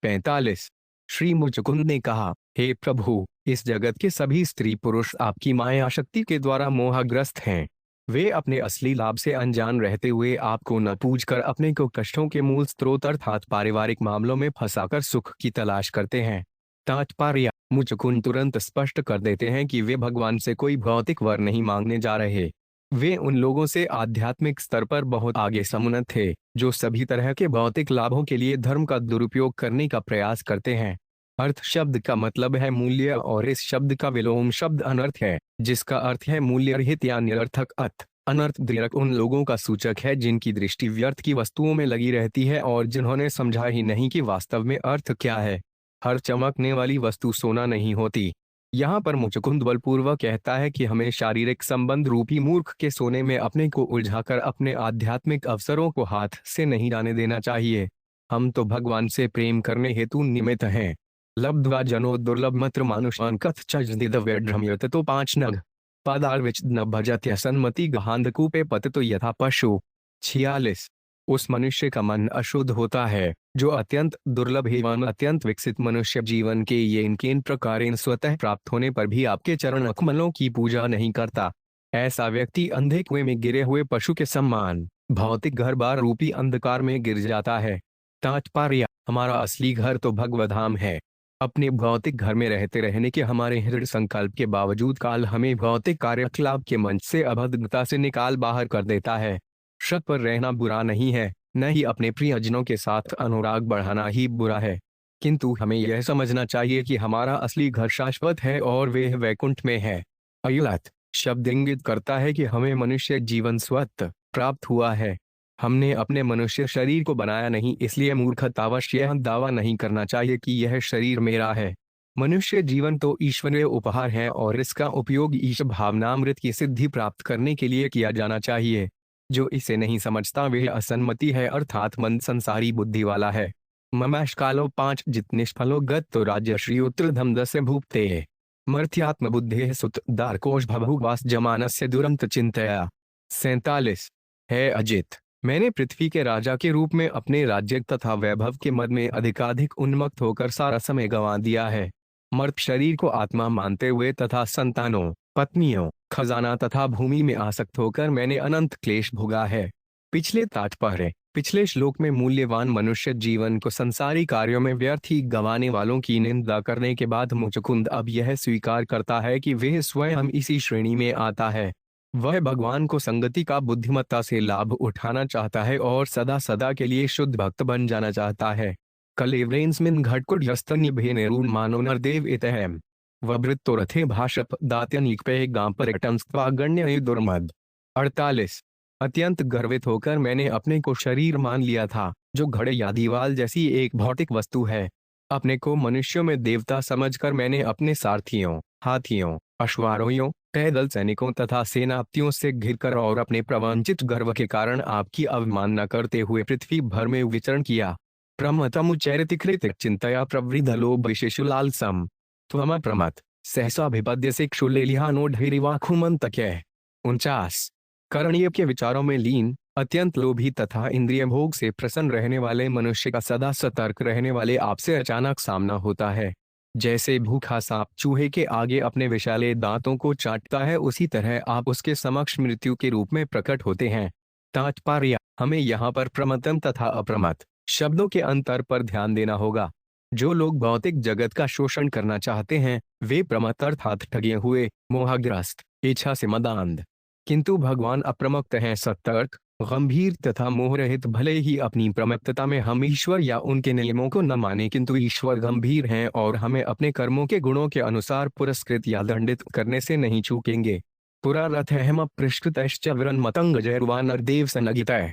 Speaker 1: 45। श्री मुचकुंद ने कहा, हे प्रभु, इस जगत के सभी स्त्री पुरुष आपकी माया शक्ति के द्वारा मोहग्रस्त हैं। वे अपने असली लाभ से अनजान रहते हुए आपको न पूजकर अपने को कष्टों के मूल स्रोत अर्थात पारिवारिक मामलों में फंसाकर सुख की तलाश करते हैं। तात्पर्य: मुचकुंद तुरंत स्पष्ट कर देते हैं कि वे भगवान से कोई भौतिक वर नहीं मांगने जा रहे। वे उन लोगों से आध्यात्मिक स्तर पर बहुत आगे समुन्नत थे जो सभी तरह के भौतिक लाभों के लिए धर्म का दुरुपयोग करने का प्रयास करते हैं। अर्थ शब्द का मतलब है मूल्य और इस शब्द का विलोम शब्द अनर्थ है जिसका अर्थ है मूल्य रहित या निरर्थक अर्थ। अनर्थ दृढ़ उन लोगों का सूचक है जिनकी दृष्टि व्यर्थ की वस्तुओं में लगी रहती है और जिन्होंने समझा ही नहीं कि वास्तव में अर्थ क्या है। हर चमकने वाली वस्तु सोना नहीं होती। यहाँ पर मुचकुंद बलपूर्वक कहता है कि हमें शारीरिक संबंध रूपी मूर्ख के सोने में अपने को उलझाकर अपने आध्यात्मिक अवसरों को हाथ से नहीं जाने देना चाहिए। हम तो भगवान से प्रेम करने हेतु निमित्त हैं। लब्ध्वा जनो दुर्लभ मत्र मानुषान कथ चजदिदव्यढ्रम्यत तो 5 नग पदार्विच न भजत्य सन्मति गहांधकूपे पतितो यथा पशु। 46। उस मनुष्य का मन अशुद्ध होता है जो अत्यंत दुर्लभ एवं अत्यंत विकसित मनुष्य जीवन के ये इनके प्रकारेण स्वतः प्राप्त होने पर भी आपके चरण कमलों की पूजा नहीं करता। ऐसा व्यक्ति अंधे कुएं में गिरे हुए पशु के समान भौतिक घर बार रूपी अंधकार में गिर जाता है। तात्पर्य: हमारा असली घर तो भगवधाम है। अपने भौतिक घर में रहने के हमारे हृदय संकल्प के बावजूद काल हमें भौतिक कार्यकलाप के मंच से अभद्रता से निकाल बाहर कर देता है। छत पर रहना बुरा नहीं है, न ही अपने प्रियजनों के साथ अनुराग बढ़ाना ही बुरा है, किंतु हमें यह समझना चाहिए कि हमारा असली घर शाश्वत है और वह वैकुंठ में है। अयुत शब्द इंगित करता है कि हमें मनुष्य जीवन स्वतः प्राप्त हुआ है। हमने अपने मनुष्य शरीर को बनाया नहीं, इसलिए मूर्खतावश यह दावा नहीं करना चाहिए कि यह शरीर मेरा है। मनुष्य जीवन तो ईश्वरीय उपहार है और इसका उपयोग ईश भावनामृत की सिद्धि प्राप्त करने के लिए किया जाना चाहिए। जो इसे नहीं समझता वह असन्मति है अर्थात मंद संसारी बुद्धि वाला है। ममैशकालो 5 जित निष्फलो गत तो राज्य श्रीयुत्र धमदस्य भूपते मर्थ्यात्म बुद्धि सुत दारकोश भभुवास जमानस्य दुरंत चिंतया। 47। है अजित, मैंने पृथ्वी के राजा के रूप में अपने राज्य तथा वैभव के मद में अधिकाधिक उन्मत्त होकर सारा समय गंवा दिया है। मर्त शरीर को आत्मा मानते हुए तथा संतानों, पत्नियों, खजाना तथा भूमि में आसक्त होकर मैंने अनंत क्लेश भोगा है। पिछले श्लोक में मूल्यवान मनुष्य जीवन को संसारी कार्यों में व्यर्थ ही गंवाने वालों की निंदा करने के बाद मुचकुंद अब यह स्वीकार करता है कि वह स्वयं इसी श्रेणी में आता है। वह भगवान को संगति का बुद्धिमत्ता से लाभ उठाना चाहता है और सदा सदा के लिए शुद्ध भक्त बन जाना चाहता है। कलेव्रेन्स्मिन घटकुड्यस्तनिभेनेरून मानो नरदेव इतहम वृत्तो रथे भाषप दात्यनिकपे गांपर्यटंस्त्वागण्य दुर्मद। 48। अत्यंत गर्वित होकर मैंने अपने को शरीर मान लिया था जो घड़े या दीवाल जैसी एक भौतिक वस्तु है। अपने को मनुष्यों में देवता समझकर मैंने अपने सारथियों, हाथियों, अश्वारोहियों, पैदल सैनिकों तथा सेनापतियों से घिरकर और अपने प्रवंचित गर्व के कारण आपकी अवमानना करते हुए पृथ्वी भर में विचरण किया। प्रमतमुचैरतिकृत चिंतया प्रवृद्ध लोभ विशेषु लालसम त्वम प्रमत सहसाभिपद्य से क्षुलेलिहानो ढेरिवाखुमंतक्य। 49। करणीय के विचारों में लीन, अत्यंत लोभी तथा इंद्रिय भोग से प्रसन्न रहने वाले मनुष्य का सदा सतर्क रहने वाले आपसे अचानक सामना होता है। जैसे भूखा सांप चूहे के आगे अपने विशाले दांतों को चाटता है, उसी तरह आप उसके समक्ष मृत्यु के रूप में प्रकट होते हैं। तात्पर्य: हमें यहाँ पर प्रमतम तथा अप्रमत शब्दों के अंतर पर ध्यान देना होगा। जो लोग भौतिक जगत का शोषण करना चाहते हैं वे प्रमत अर्थात ठगे हुए, मोहग्रस्त, इच्छा से मदांध, किंतु भगवान अप्रमत्त हैं, सतर्क, गंभीर तथा मोहरहित। भले ही अपनी प्रमत्तता में हम ईश्वर या उनके नियमों को न माने, किंतु ईश्वर गंभीर हैं और हमें अपने कर्मों के गुणों के अनुसार पुरस्कृत या दंडित करने से नहीं चूकेंगे। पुरा रथ हम पृष्ठतश्च विरन मतंग जयरुवानर्देव सनगितः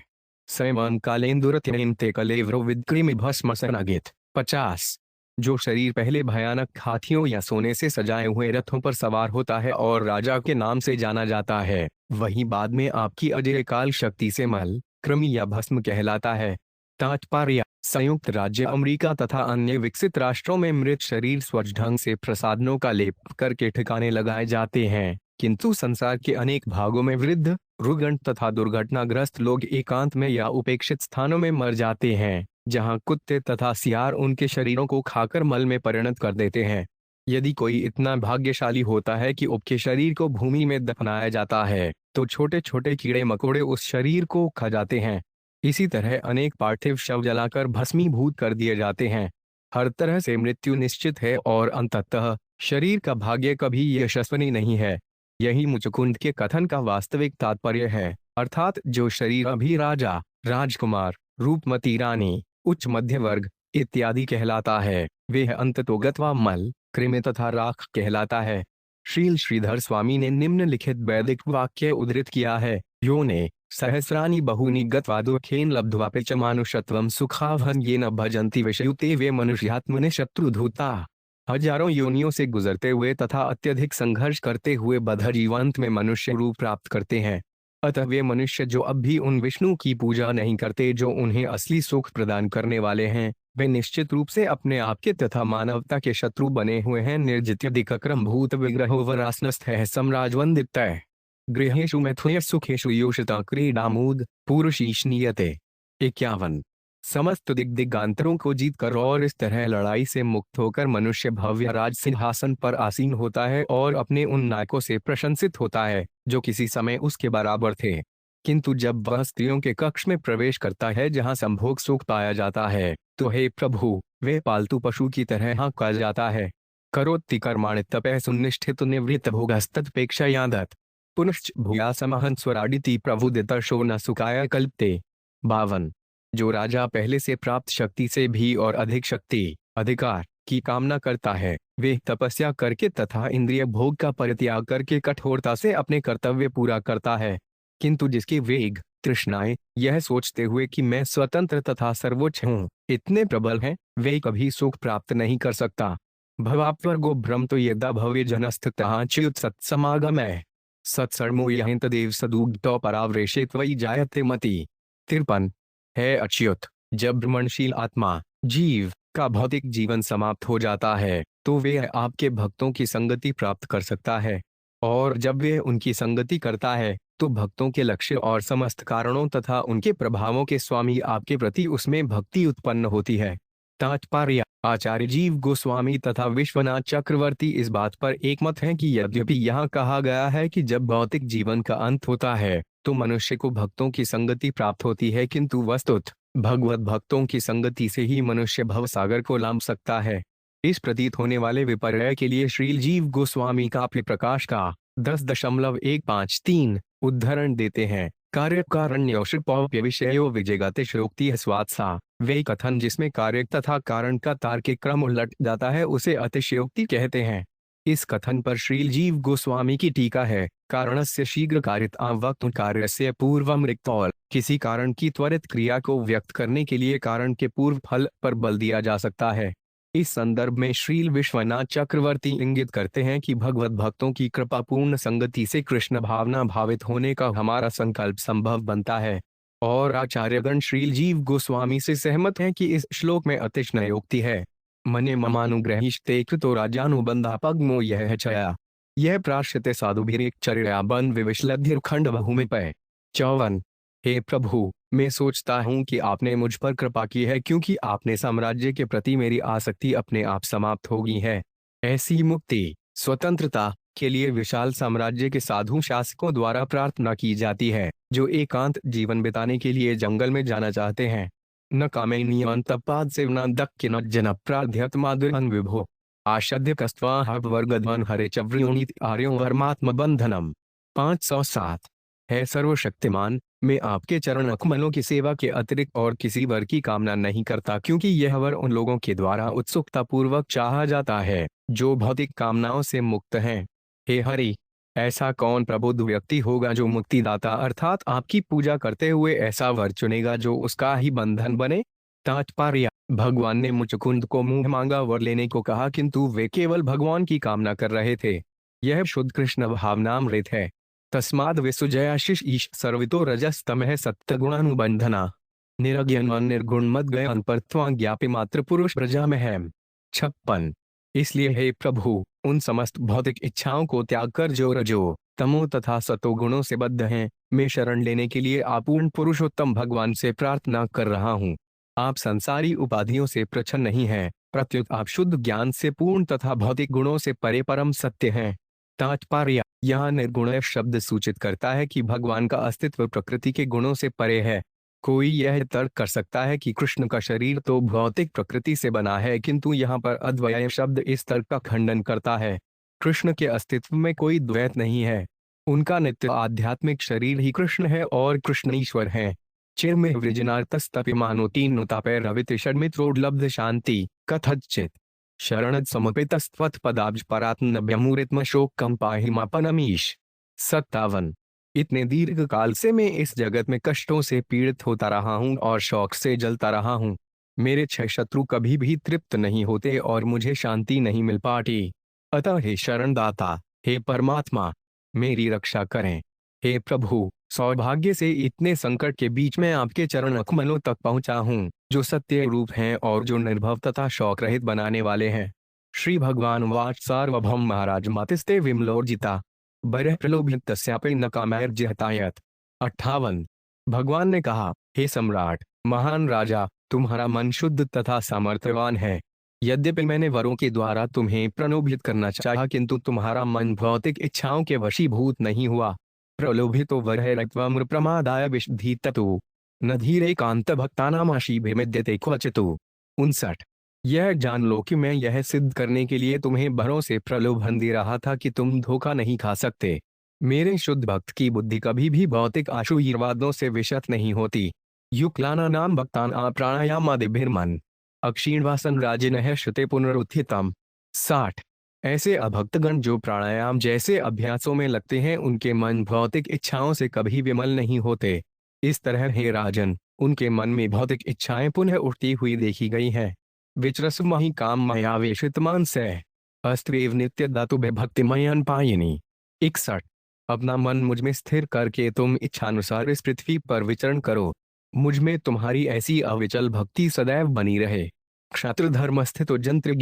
Speaker 1: सैवान कालेन्दुरत्यन्ते कलेव्रो विद्कृमि भस्म सनगित। 50। जो शरीर पहले भयानक हाथियों या सोने से सजाए हुए रथों पर सवार होता है और राजा के नाम से जाना जाता है, वही बाद में आपकी अजय काल शक्ति से मल, कृमि या भस्म कहलाता है। तात्पर्य: संयुक्त राज्य अमेरिका तथा अन्य विकसित राष्ट्रों में मृत शरीर स्वच्छ ढंग से प्रसाधनों का लेप करके ठिकाने लगाए जाते हैं, किंतु संसार के अनेक भागों में वृद्ध, रुग्ण तथा दुर्घटनाग्रस्त लोग एकांत में या उपेक्षित स्थानों में मर जाते हैं, जहां कुत्ते तथा सियार उनके शरीरों को खाकर मल में परिणत कर देते हैं। यदि कोई इतना भाग्यशाली होता है कि उसके शरीर को भूमि में दफनाया जाता है, तो छोटे छोटे कीड़े मकोड़े उस शरीर को खा जाते हैं। इसी तरह अनेक पार्थिव शव जलाकर भस्मीभूत कर दिए जाते हैं। हर तरह से मृत्यु निश्चित है और अंततः शरीर का भाग्य कभी यशस्वी नहीं है। यही मुचुकुंद के कथन का वास्तविक तात्पर्य है, अर्थात जो शरीर अभी राजा, राजकुमार, रूपमती रानी, उच्च मध्य वर्ग इत्यादि कहलाता है, वह अंततोगत्वा मल, कृमि तथा राख कहलाता है। श्रील श्रीधर स्वामी ने निम्नलिखित वैदिक वाक्य उद्धृत किया है, योने सहस्राणि बहुनि गत्वा दुःखेन लब्ध्वा पिचमानुषत्वं सुखावहं येन भजन्ति विषयुते वे मनुष्यात्मने शत्रुधूता। हजारों योनियों से गुजरते हुए तथा अत्यधिक संघर्ष करते हुए बद्ध जीवांत में मनुष्य रूप प्राप्त करते हैं। अतः वे मनुष्य जो अब भी उन विष्णु की पूजा नहीं करते जो उन्हें असली सुख प्रदान करने वाले हैं, वे निश्चित रूप से अपने आप के तथा मानवता के शत्रु बने हुए हैं। निर्जित्यधिकक्रम भूत विग्रहो वरासनस्थ है सम्राजवंदित गृहेषु मैथुन सुखेषु योषिता क्रीडामूद पुरुषीष्णीयते। 51। समस्त दिग्दिगांतरों को जीतकर और इस तरह लड़ाई से मुक्त होकर मनुष्य भव्य राज सिंहासन पर आसीन होता है और अपने उन नायकों से प्रशंसित होता है जो किसी समय उसके बराबर थे। किंतु जब वह स्त्रियों के कक्ष में प्रवेश करता है जहां संभोग सुख पाया जाता है, तो हे प्रभु, वे पालतू पशु की तरह हाँका जाता है। करोति कर्माणि तपः सुनिष्ठित निवृत्त भोगस्तत्पेक्षा यादत पुनश्च भूयासमहं स्वराडिति प्रभुदितर्षो न सुखाय कल्पते। 52। जो राजा पहले से प्राप्त शक्ति से भी और अधिक शक्ति, अधिकार की कामना करता है, वे तपस्या करके तथा इंद्रिय भोग का परित्याग करके कठोरता से अपने कर्तव्य पूरा करता है। किंतु जिसके वेग, तृष्णाएं यह सोचते हुए कि मैं स्वतंत्र तथा सर्वोच्च हूँ, इतने प्रबल हैं, वे कभी सुख प्राप्त नहीं कर सकता। भवाप्वर्गो भ्रम तो यदा भव्य जनस्थितः च्युत सत्समागमः सत्सर्मो यहीं तदेव सदुग्धौ परावरेशे त्वयि जायते मति। 53। है अच्युत, जब भ्रमणशील आत्मा, जीव का भौतिक जीवन समाप्त हो जाता है, तो वे आपके भक्तों की संगति प्राप्त कर सकता है, और जब वे उनकी संगति करता है, तो भक्तों के लक्ष्य और समस्त कारणों तथा उनके प्रभावों के स्वामी आपके प्रति उसमें भक्ति उत्पन्न होती है। तात्पर्य: आचार्य जीव गोस्वामी तथा विश्वनाथ चक्रवर्ती इस बात पर एकमत हैं कि यद्यपि यहाँ कहा गया है कि जब भौतिक जीवन का अंत होता है तो मनुष्य को भक्तों की संगति प्राप्त होती है, किंतु वस्तुतः भगवत भक्तों की संगति से ही मनुष्य भवसागर को लांघ सकता है। इस प्रतीत होने वाले विपर्य के लिए श्रील जीव गोस्वामी काव्य प्रकाश का 10.153 उद्धरण देते हैं। कार्य कारणन्योषिप्य विषयो विजयगतिशोक्ति स्वात्सा। वे कथन जिसमें कार्य तथा कारण का तार्किक क्रम उलट जाता है उसे अतिशयोक्ति कहते हैं। इस कथन पर श्रील जीव गोस्वामी की टीका है। कारणस्य शीघ्र कारिता वक्त कार्यस्य पूर्वम रिक्तौल। किसी कारण की त्वरित क्रिया को व्यक्त करने के लिए कारण के पूर्व फल पर बल दिया जा सकता है। इस संदर्भ में श्रील विश्वनाथ चक्रवर्ती इंगित करते हैं कि भगवत भक्तों की कृपापूर्ण संगति से कृष्ण भावना भावित होने का हमारा संकल्प संभव बनता है, और आचार्यगण श्रील जीव गोस्वामी से सहमत हैं कि इस श्लोक में अतिशयोक्ति है। मने ममानुग्रहिष्टे कृतो राजानुबंधापग्मो यह चया यह प्राश्यते साधुभिरेक चर्या बन विविश्लद्धिर खंड बहुमिपय। 54। हे प्रभु, मैं सोचता हूँ कि आपने मुझ पर कृपा की है क्योंकि आपने साम्राज्य के प्रति मेरी आसक्ति अपने आप समाप्त हो गई है। ऐसी मुक्ति, स्वतंत्रता के लिए विशाल साम्राज्य के साधु शासकों द्वारा प्रार्थना की जाती है, जो एकांत जीवन बिताने के लिए जंगल में जाना चाहते हैं। न कामेनियन तपाद से न दक्ष न जन प्राध्यत माधुरन विभो आशद्य कस्त्वा वर्गधन हरे चव्रियोनित आर्यो वर्मात्म बंधनम। 507। है सर्वशक्तिमान, मैं आपके चरण कमलों की सेवा के अतिरिक्त और किसी वर की कामना नहीं करता, क्योंकि यह वर उन लोगों के द्वारा उत्सुकता पूर्वक चाहा जाता है जो भौतिक कामनाओं से मुक्त हैं। हे हरि, ऐसा कौन प्रबुद्ध व्यक्ति होगा जो मुक्तिदाता अर्थात आपकी पूजा करते हुए ऐसा वर चुनेगा जो उसका ही बंधन बने। तात्पर्य: भगवान ने मुचुकुंद को मुंह मांगा वर लेने को कहा, किंतु वे केवल भगवान की कामना कर रहे थे। यह शुद्ध कृष्ण भावनामृत है। तस्माद् विसुजयाशिष ईश सर्वितो रजस्तमः सत्तगुणानुबंधना निरज्ञान निर्गुण मद गयन पर त्वां ज्ञापि मात्र पुरुष प्रजामहम। 56। इसलिए हे प्रभु, उन समस्त भौतिक इच्छाओं को त्याग कर जो रजो, तमो तथा सतो गुणों से बद्ध हैं, मैं शरण लेने के लिए आपूर्ण पुरुषोत्तम भगवान से प्रार्थना कर रहा हूँ। आप संसारी उपाधियों से प्रच्छन्न नहीं हैं, प्रत्युत आप शुद्ध ज्ञान से पूर्ण तथा भौतिक गुणों से परे परम सत्य हैं। तात्पर्य: यहाँ निर्गुण शब्द सूचित करता है कि भगवान का अस्तित्व प्रकृति के गुणों से परे है। कोई यह तर्क कर सकता है कि कृष्ण का शरीर तो भौतिक प्रकृति से बना है, किंतु यहाँ पर अद्वय शब्द इस तर्क का खंडन करता है। कृष्ण के अस्तित्व में कोई द्वैत नहीं है। उनका नित्य आध्यात्मिक शरीर ही कृष्ण है और कृष्ण ईश्वर है। चिर में वृजनार्तस्तपिमानोतीन्नुतापै रवित षड्मित्रोड्लब्ध शांति कथचित शरणद समुपेतस्त्वत् पदाब्ज परात्नभ्यमूरित्म शोकं पाहि मापनमीश। 57। इतने दीर्घ काल से मैं इस जगत में कष्टों से पीड़ित होता रहा हूँ और शौक से जलता रहा हूँ। मेरे 6 शत्रु कभी भी तृप्त नहीं होते और मुझे शांति नहीं मिल पाती। अतः हे शरणदाता, हे परमात्मा, मेरी रक्षा करें। हे प्रभु, सौभाग्य से इतने संकट के बीच में आपके चरण कमलों तक पहुंचा हूँ, जो सत्य रूप हैं और जो निर्भव तथा शौक रहित बनाने वाले हैं। श्री भगवान वाच सार्वभौम महाराज मातिस्ते विमलोर्जिता बरह प्रलोभित तस्यापि न कामैर्जिहतायत। 58। भगवान ने कहा, हे सम्राट, महान राजा, तुम्हारा मन शुद्ध तथा सामर्थ्यवान है। यद्यपि मैंने वरों के द्वारा तुम्हें प्रलोभित करना चाहा, किंतु तुम्हारा मन भौतिक इच्छाओं के वशीभूत नहीं हुआ। प्रलोभितो वरहैरत्वं प्रमादाय विशुद्धिततो न धीरे कांत भक्तानामाशी विमिद्यते क्वचितो। 59। यह जान लो कि मैं यह सिद्ध करने के लिए तुम्हें भरों से प्रलोभन दे रहा था कि तुम धोखा नहीं खा सकते। मेरे शुद्ध भक्त की बुद्धि कभी भी भौतिक आशुर्वादों से विशत नहीं होती। युक्लाना नाम भक्तान प्राणायामादिभिर्मन अक्षीणवासन राजिनः श्रुते पुनरुत्थितम। 60। ऐसे अभक्तगण जो प्राणायाम जैसे अभ्यासों में लगते हैं, उनके मन भौतिक इच्छाओं से कभी विमल नहीं होते। इस तरह हे राजन, उनके मन में भौतिक इच्छाएं पुनः उठती हुई देखी गई हैं। विचरसमहि काम मयावेशित मानसै अस्त्वेव नित्य दातु भक्तिमयन पायिनी। 61। अपना मन मुझ में स्थिर करके तुम इच्छानुसार इस पृथ्वी पर विचरण करो। मुझ में तुम्हारी ऐसी अविचल भक्ति सदैव बनी रहे। क्षत्र धर्म स्थितो जंत्र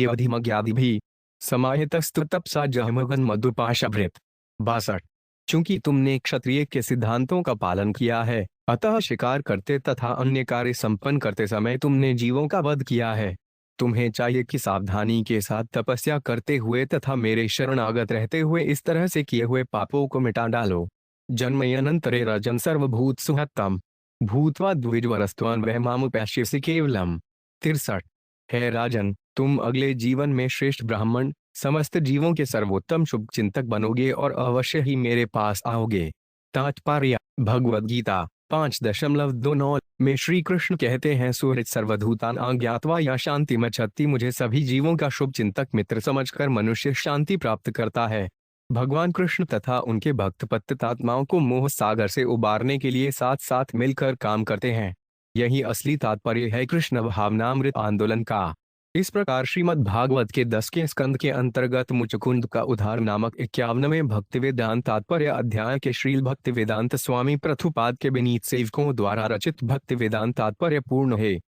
Speaker 1: भी समाहितस्तु तपसा जहमगन मधुपाशभृत। 62। चूंकि तुमने क्षत्रिय के सिद्धांतों का पालन किया है, अतः शिकार करते तथा अन्य कार्य संपन्न करते समय तुमने जीवों का वध किया है। तुम्हें चाहिए कि सावधानी के साथ तपस्या करते हुए तथा मेरे शरणागत रहते हुए इस तरह से किए हुए पापों को मिटा डालो। जन्मयनंतरे रजन सर्वभूत सुहत्तम भूतवा द्विजवरस्त्वान् वह मामुपैश्यसि केवलम। 63। हे राजन, तुम अगले जीवन में श्रेष्ठ ब्राह्मण, समस्त जीवों के सर्वोत्तम शुभ चिंतक बनोगे और अवश्य ही मेरे पास आओगे। तात्पर्य: भगवद गीता 5.29 में श्री कृष्ण कहते हैं, सुहृत् सर्वभूतान् अज्ञात्वा या शांति मच्छति। मुझे सभी जीवों का शुभ चिंतक मित्र समझकर मनुष्य शांति प्राप्त करता है। भगवान कृष्ण तथा उनके भक्त पतितात्माओं को मोह सागर से उबारने के लिए साथ साथ मिलकर काम करते हैं। यही असली तात्पर्य है कृष्ण भावनामृत आंदोलन का। इस प्रकार श्रीमद् भागवत के 10वें स्कंद के अंतर्गत मुचकुंद का उद्धार नामक 51वें भक्ति वेदांत तात्पर्य अध्याय के श्रील भक्ति वेदांत स्वामी प्रभुपाद के विनीत सेवकों द्वारा रचित भक्ति वेदांत तात्पर्य पूर्ण है।